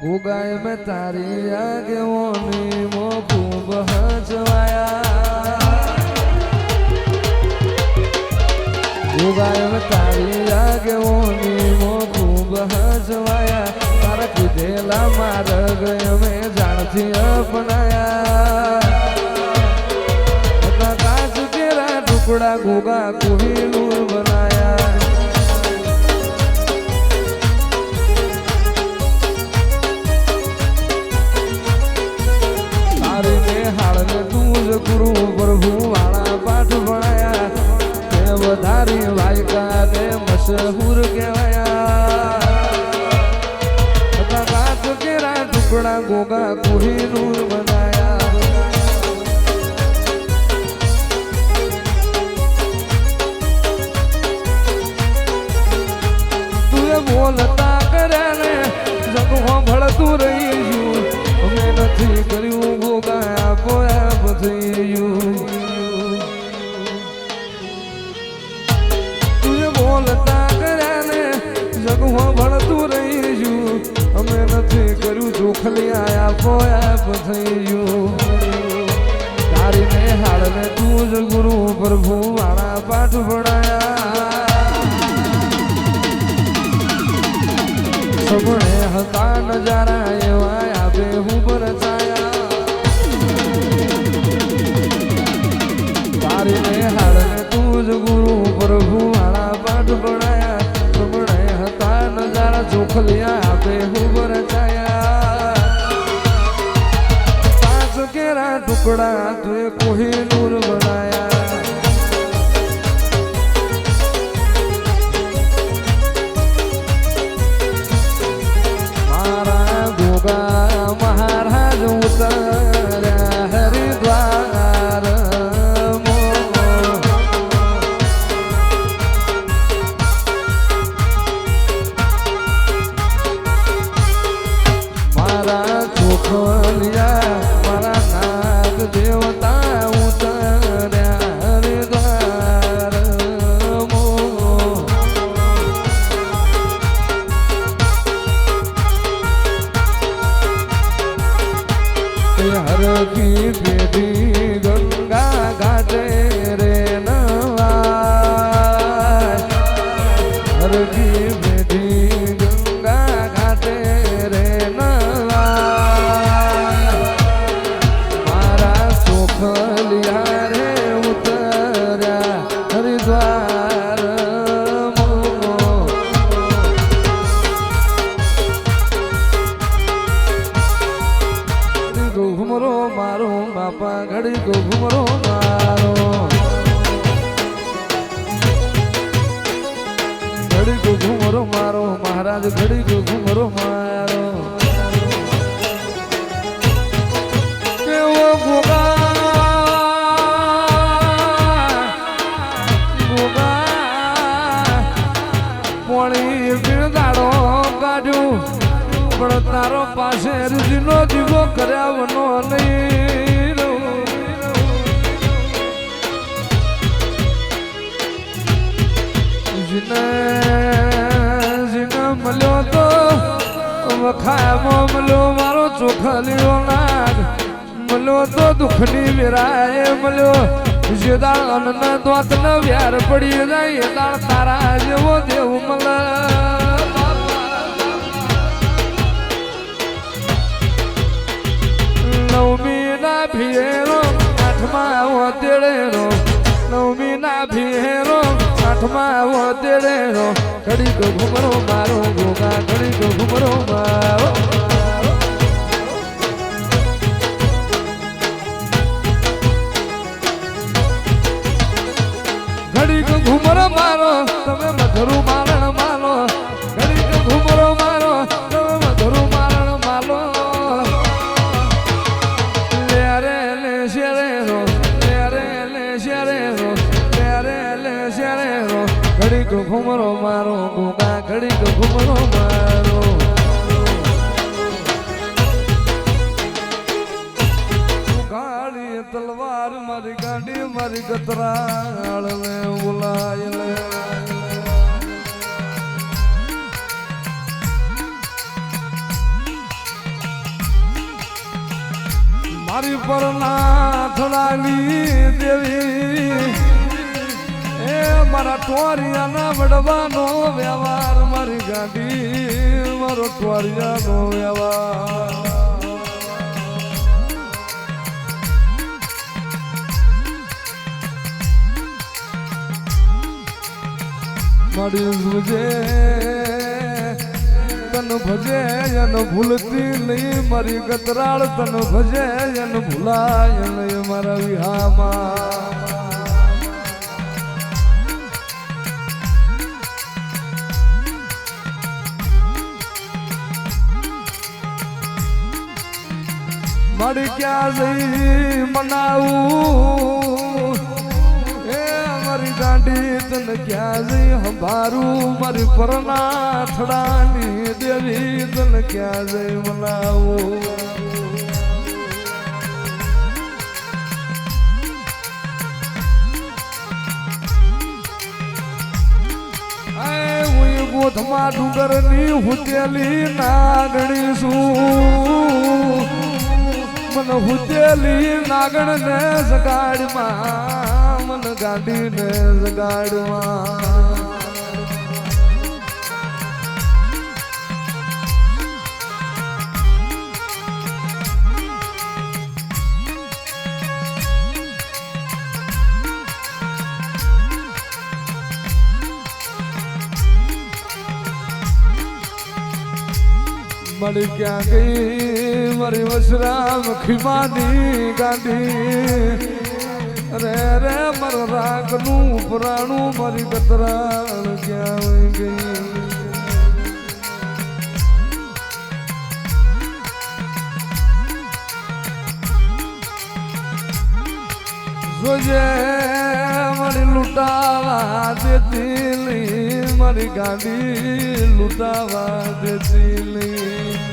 ગોગાય મેં તારી આગેવાની મો ખૂબ હચવાયા ગોગાય મેં તારી આગેવાની મો ખૂબ હચવાયા તારા કીધેલા માર્ગ અમે જાણથી અપનાયા કાચ કેરા ટુકડા ગોગા કોહિનૂર બનાયા ગુરુ પ્રભુ વાળા પાઠ ભણાયા તે વધારી વાયકા ને મશહૂર કહેવાયા કાચ કેરા ટુકડા ગોગા કોહિનૂર બનાયા તું બોલતા કર્યા ને જગો ભળતું રહી અમે નથી કર્યું ગોગા આપોયા તુએ બોલતા કર્યા ને જગવા ભળતું રહીશું અમે નથી કર્યું જોખલિયા આપોઆપ થઈ ગયું તારી ને હાલ ને તું જ ગુરુ પ્રભુ વાળા પાઠ ભણાયા સગણે હતા નજારા એવા આપે હું પરચાયા તારીને હાડને તું જ ગુરુ પ્રભુ વાળા પાઠ ભણાયા સગણે હતા નજારા ચોખલિયા આપે હું બરચાયા પાંચ કેરા ટુકડા તુએ કોહિનૂર બનાયા મારા ગોગા મહારાજ ઉતર્યા હરિદ્વાર મારા નાગ દેવતા ઉતર્યા હરિદ્વાર હરકી પેઢી ગંગા ઘાટે રે નવા હરકી પેઢી ગંગા ઘાટે રે ઘુમરો મારો બાપા ઘડી કો ઘુમરો મારો ઘડી કો ઘુમરો મારો મહારાજ ઘડી કો ઘુમરો મારો કેવો ગોગા ગોગા પોણી બિરદાડો કાઢ્યું પણ તારો પાસે રુજીનો દીવો કર્યા વનો નહીં જીને મળ્યો તો વખામાં મળ્યો મારો ચોખલીઓ નાગ મળ્યો તો દુઃખની વેરાએ મળ્યો જે દાળ અન્ન દોત ન વ્યાર પડી જાય એ દાળ તારા જેવો દેવ મળે નવમી ના ભીરો આઠમા ઓતેડેરો નવમી ના ભીરો આઠમા ઓતેડેરો ઘડી કો ઘુમરો મારો ગોગા ઘડી કો ઘુમરો મારો ઘડી કો ઘુમરો મારો તમે મધુરું મારણ માલો ઘડી કો ઘુમરો મારો તમે મધુરું મારણ માલો ઘડી કો ઘુમરો મારો ગોગા ઘડી કો ઘુમરો મારો ગાડી તલવાર મારી ગાડી મારી ગતરાળ ને બોલાય લે મારી પર નાથડાની દેવી એ મારા ટોરિયાના વડવાનો વ્યવહાર મારી ગાડી મારો ટોરિયાનો વ્યવહાર મારી ભૂજે તન ભજે એન ભૂલતી નહીં મારી ગતરાળ તન ભજે એન ભૂલાય નહીં મારા વિહામાં મારી ક્યાં જઈ મનાવું મારી ગાંડી તને ક્યાં જઈ હંભારું મારી પરના થડાની દેવી તને ક્યાં જઈ મનાવું હું ગોધમાં ડુંગરની હુતેલી નાગણી છું મને હુતેલી નાગણ ને જગાડમાં મન ગાંડી ને જગાડમાં મળી ક્યાં ગઈ મારી વસરામ ખીમાની ગાંડી રે રે મર રાગનું પુરાણું મારી ગતરાણ ક્યાં ગઈ જોજે મારી લૂંટાવા દેતી મારી ગાંડી લૂંટાવા દેતી